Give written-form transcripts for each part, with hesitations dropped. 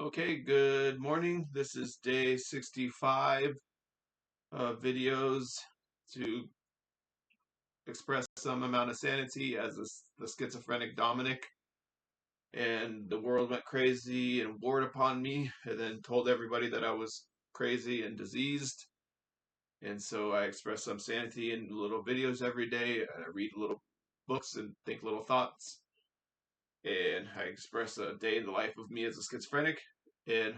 Okay, good morning. This is day 65 of videos to express some amount of sanity as the schizophrenic Dominic. And the world went crazy and warred upon me, and then told everybody that I was crazy and diseased. And so I express some sanity in little videos every day. I read little books and think little thoughts. And I express a day in the life of me as a schizophrenic. And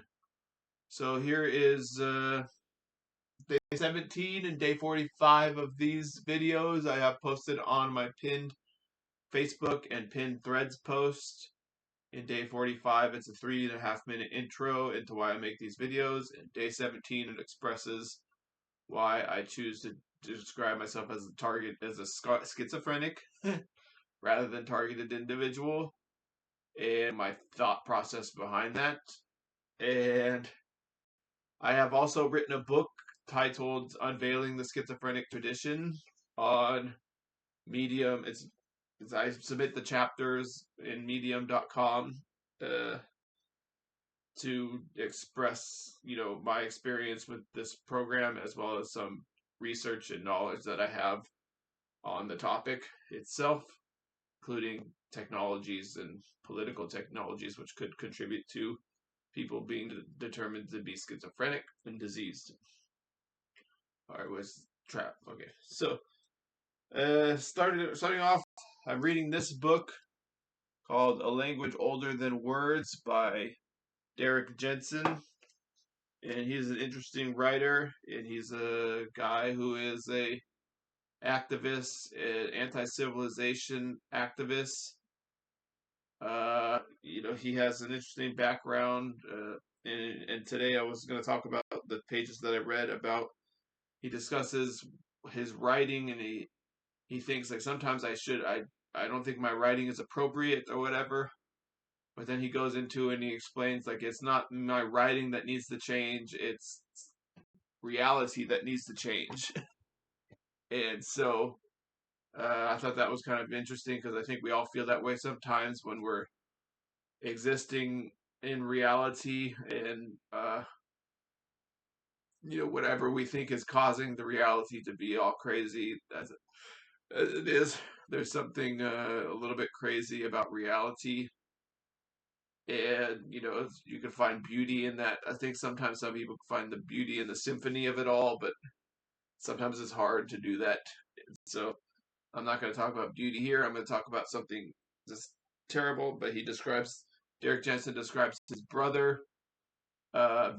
so here is day 17 and day 45 of these videos I have posted on my pinned Facebook and pinned threads post. In day 45, it's a 3.5 minute intro into why I make these videos. In day 17, it expresses why I choose to describe myself as a schizophrenic rather than targeted individual, and my thought process behind that. And I have also written a book titled Unveiling the Schizophrenic Tradition on Medium. It's I submit the chapters in medium.com to express, my experience with this program, as well as some research and knowledge that I have on the topic itself, including technologies and political technologies which could contribute to people being determined to be schizophrenic and diseased. All right, was trap. Okay, so starting off, I'm reading this book called A Language Older Than Words by Jensen, and he's an interesting writer, and he's a guy who is a activist, an anti-civilization activist. He has an interesting background, and today I was going to talk about the pages that I read about. He discusses his writing, and he thinks like sometimes I don't think my writing is appropriate or whatever. But then he goes into and he explains like it's not my writing that needs to change, it's reality that needs to change. And so I thought that was kind of interesting because I think we all feel that way sometimes when we're existing in reality, and whatever we think is causing the reality to be all crazy as it is. There's something a little bit crazy about reality, and you can find beauty in that. I think sometimes some people find the beauty in the symphony of it all, but sometimes it's hard to do that. So I'm not going to talk about beauty here. I'm going to talk about something just terrible. But Derek Jensen describes his brother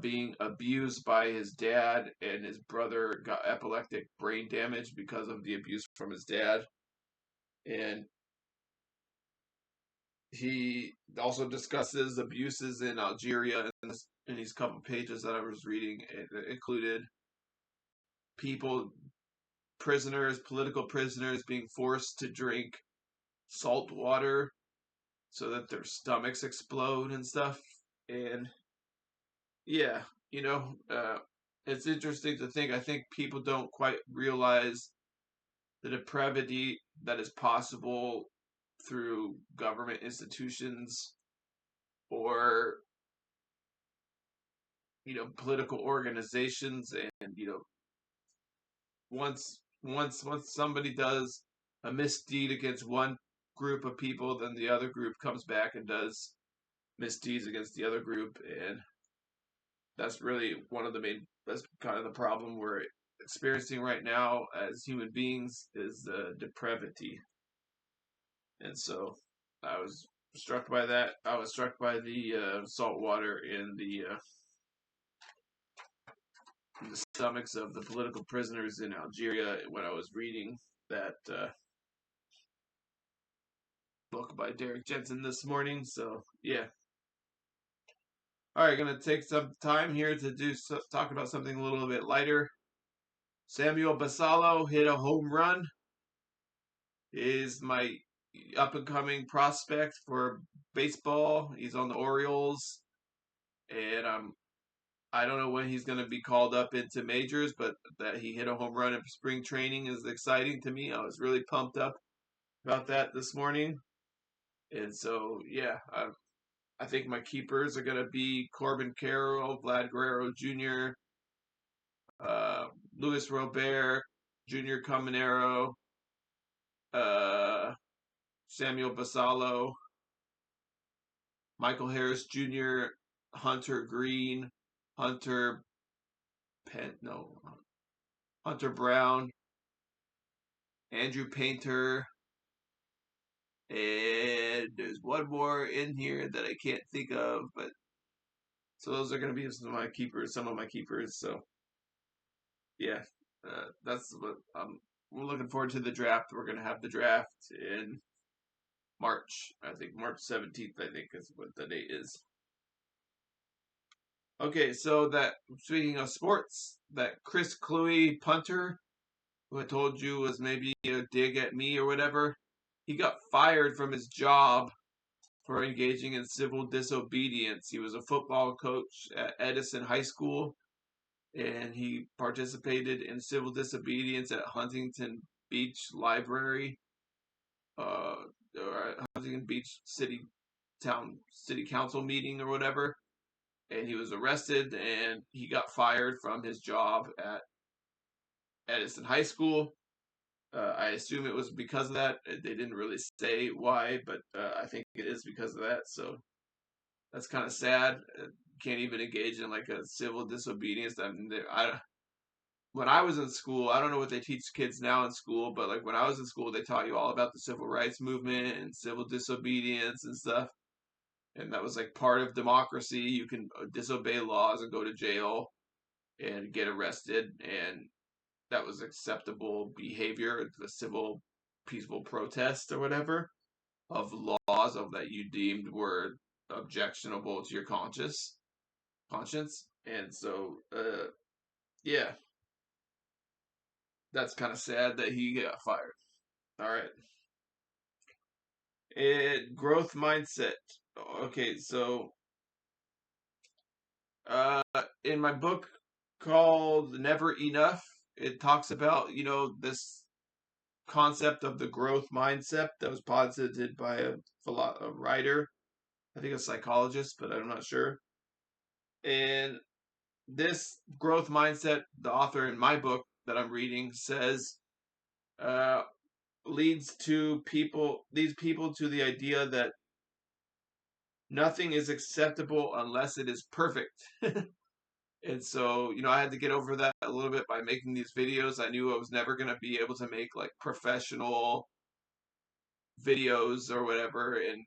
being abused by his dad, and his brother got epileptic brain damage because of the abuse from his dad. And he also discusses abuses in Algeria in these couple pages that I was reading. It included political prisoners being forced to drink salt water so that their stomachs explode and stuff. And yeah, it's interesting to think. I think people don't quite realize the depravity that is possible through government institutions or political organizations. And once somebody does a misdeed against one group of people, then the other group comes back and does misdeeds against the other group. And that's really that's kind of the problem we're experiencing right now as human beings, is the depravity. And so I was struck by that. I was struck by the salt water in the stomachs of the political prisoners in Algeria when I was reading that book by Derek Jensen this morning. So yeah. All right, gonna take some time here to talk about something a little bit lighter. Samuel Basallo hit a home run. Is my up and coming prospect for baseball. He's on the Orioles, and I don't know when he's going to be called up into majors, but that he hit a home run in spring training is exciting to me. I was really pumped up about that this morning. And so, yeah, I think my keepers are going to be Corbin Carroll, Vlad Guerrero Jr., uh, Luis Robert, Junior Caminero, uh, Samuel Basallo, Michael Harris Jr., Hunter Green, Hunter no, Hunter Brown, Andrew Painter, and there's one more in here that I can't think of, but so those are going to be some of my keepers. So yeah, that's what we're looking forward to the draft. We're going to have the draft in March. I think March 17th, I think is what the date is. Okay, so that speaking of sports, that Chris Kluwe punter who I told you was maybe a dig at me or whatever, he got fired from his job for engaging in civil disobedience. He was a football coach at Edison High School, and he participated in civil disobedience at Huntington Beach Library, or Huntington Beach City Council meeting or whatever. And he was arrested, and he got fired from his job at Edison High School. I assume it was because of that. They didn't really say why, but I think it is because of that. So that's kind of sad. Can't even engage in like a civil disobedience. I mean, when I was in school, I don't know what they teach kids now in school, but like when I was in school, they taught you all about the civil rights movement and civil disobedience and stuff. And that was like part of democracy. You can disobey laws and go to jail and get arrested, and that was acceptable behavior, the civil peaceful protest or whatever of laws of that you deemed were objectionable to your conscience. And so yeah, that's kind of sad that he got fired. All right. Growth mindset. Okay, so uh in my book called Never Enough, it talks about, this concept of the growth mindset that was posited by a writer, I think a psychologist, but I'm not sure. And this growth mindset, the author in my book that I'm reading says, uh, leads people to the idea that nothing is acceptable unless it is perfect. And so, I had to get over that a little bit by making these videos. I knew I was never going to be able to make like professional videos or whatever and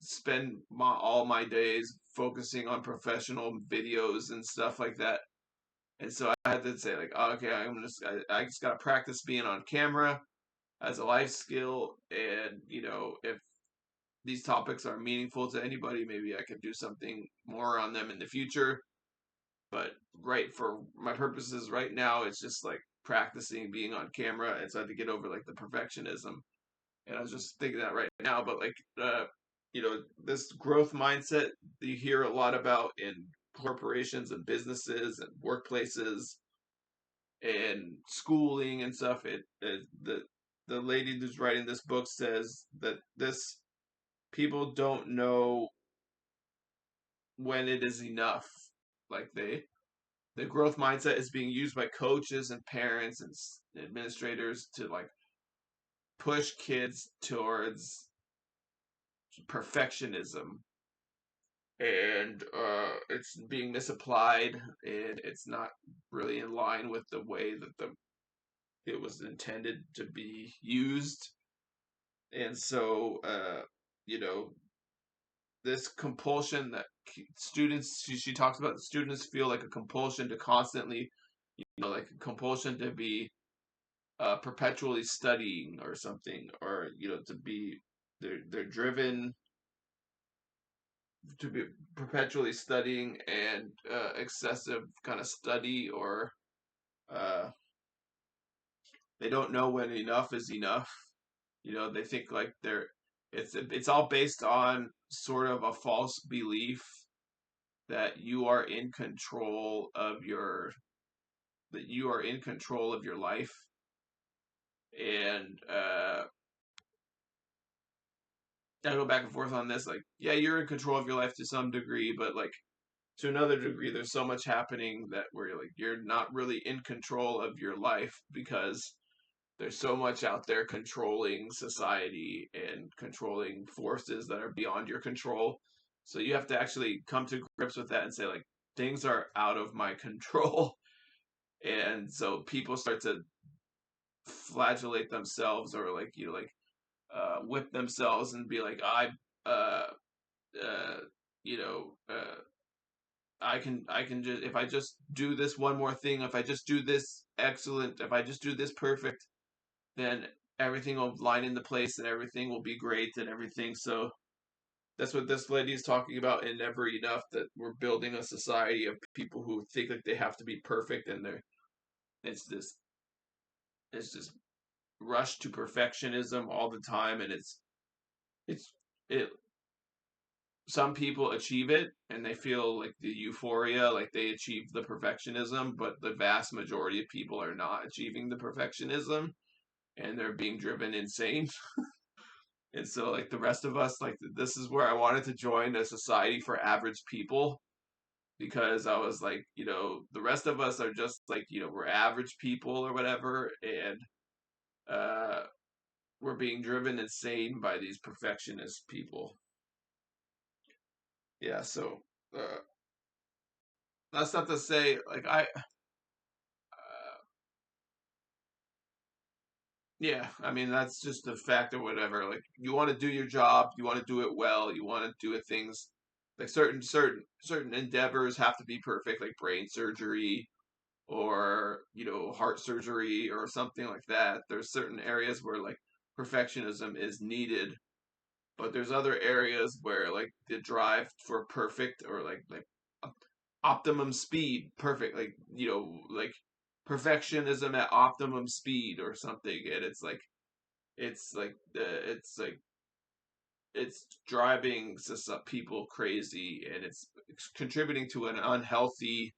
spend all my days focusing on professional videos and stuff like that. And so I had to say like, oh, okay, I just got to practice being on camera as a life skill. And, if these topics are meaningful to anybody, maybe I could do something more on them in the future. But right, for my purposes right now, it's just like practicing being on camera. And so I had to get over like the perfectionism. And I was just thinking that right now, but like, this growth mindset that you hear a lot about in corporations and businesses and workplaces and schooling and stuff. The lady who's writing this book says that this people don't know when it is enough. Like the growth mindset is being used by coaches and parents and administrators to like push kids towards perfectionism, and it's being misapplied, and it's not really in line with the way that it was intended to be used. And so you know this compulsion that students, she talks about, the students feel like a compulsion to constantly, like a compulsion to be perpetually studying or something, or to be, they're driven to be perpetually studying, and excessive kind of study, or uh, they don't know when enough is enough. They think like it's all based on sort of a false belief that you are in control of your life. And I go back and forth on this. Like, yeah, you're in control of your life to some degree, but like to another degree, there's so much happening that where you're not really in control of your life because there's so much out there controlling society and controlling forces that are beyond your control. So you have to actually come to grips with that and say like things are out of my control. And so people start to flagellate themselves or like whip themselves and be like uh uh you know I can just if I just do this one more thing, if I just do this excellent, if I just do this perfect, then everything will line into place and everything will be great and everything. So that's what this lady is talking about in Never Enough, that we're building a society of people who think like they have to be perfect, and it's this it's just rush to perfectionism all the time, and it's it some people achieve it and they feel like the euphoria, like they achieve the perfectionism, but the vast majority of people are not achieving the perfectionism and they're being driven insane. And so, like the rest of us, like this is where I wanted to join a society for average people because I was like, the rest of us are just like, we're average people or whatever, and uh, we're being driven insane by these perfectionist people. Yeah, so uh, that's not to say like yeah, I mean that's just a fact or whatever. Like you want to do your job, you want to do it well, you want to do it things like certain endeavors have to be perfect, like brain surgery or heart surgery or something like that. There's certain areas where like perfectionism is needed, but there's other areas where like the drive for perfect or like optimum speed, perfect, like perfectionism at optimum speed or something, and it's like it's like it's driving people crazy, and it's contributing to an unhealthy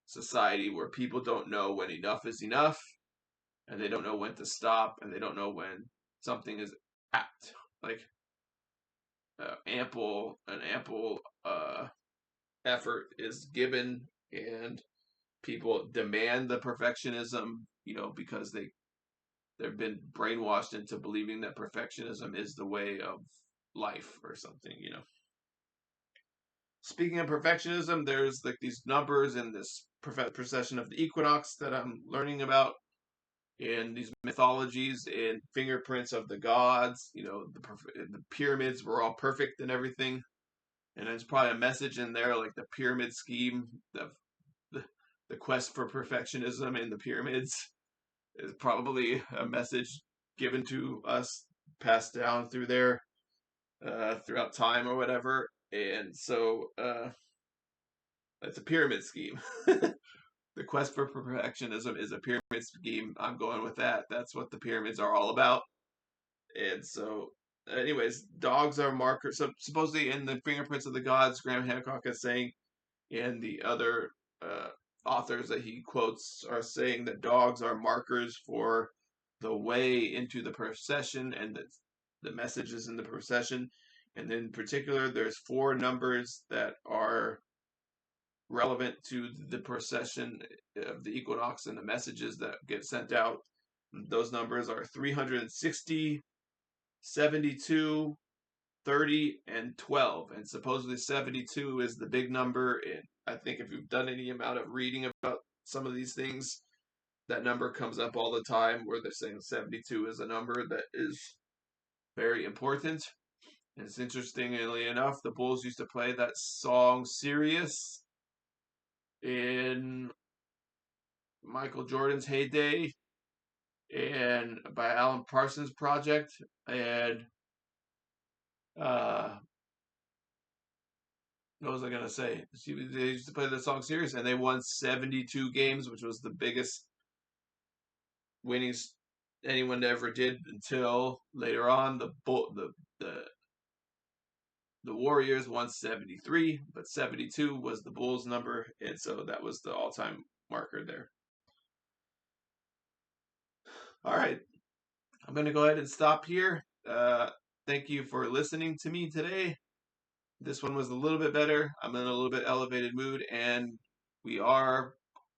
society where people don't know when enough is enough, and they don't know when to stop, and they don't know when something is apt like ample effort is given, and people demand the perfectionism, because they've been brainwashed into believing that perfectionism is the way of life or something. Speaking of perfectionism, there's like these numbers in this procession of the equinox that I'm learning about in these mythologies and fingerprints of the gods. The pyramids were all perfect and everything, and there's probably a message in there like the pyramid scheme, the, the quest for perfectionism in the pyramids is probably a message given to us, passed down through there throughout time or whatever. And so it's a pyramid scheme. The quest for perfectionism is a pyramid scheme. I'm going with that. That's what the pyramids are all about. And so, anyways, dogs are markers. So supposedly in the fingerprints of the gods, Graham Hancock is saying, and the other uh, authors that he quotes are saying that dogs are markers for the way into the procession and the messages in the procession. And in particular, there's four numbers that are relevant to the procession of the equinox and the messages that get sent out. Those numbers are 360, 72, 30, and 12. And supposedly 72 is the big number. And I think if you've done any amount of reading about some of these things, that number comes up all the time where they're saying 72 is a number that is very important. And it's interestingly enough, the Bulls used to play that song Sirius in Michael Jordan's heyday and by Alan Parsons Project. And uh, what was I gonna say? They used to play the song Sirius, and they won 72 games, which was the biggest winnings anyone ever did until later on. The the Warriors won 73, but 72 was the Bulls number, and so that was the all-time marker there. All right, I'm gonna go ahead and stop here. Thank you for listening to me today. This one was a little bit better. I'm in a little bit elevated mood, and we are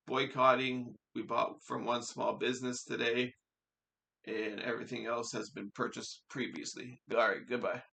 boycotting. We bought from one small business today, and everything else has been purchased previously. All right, goodbye.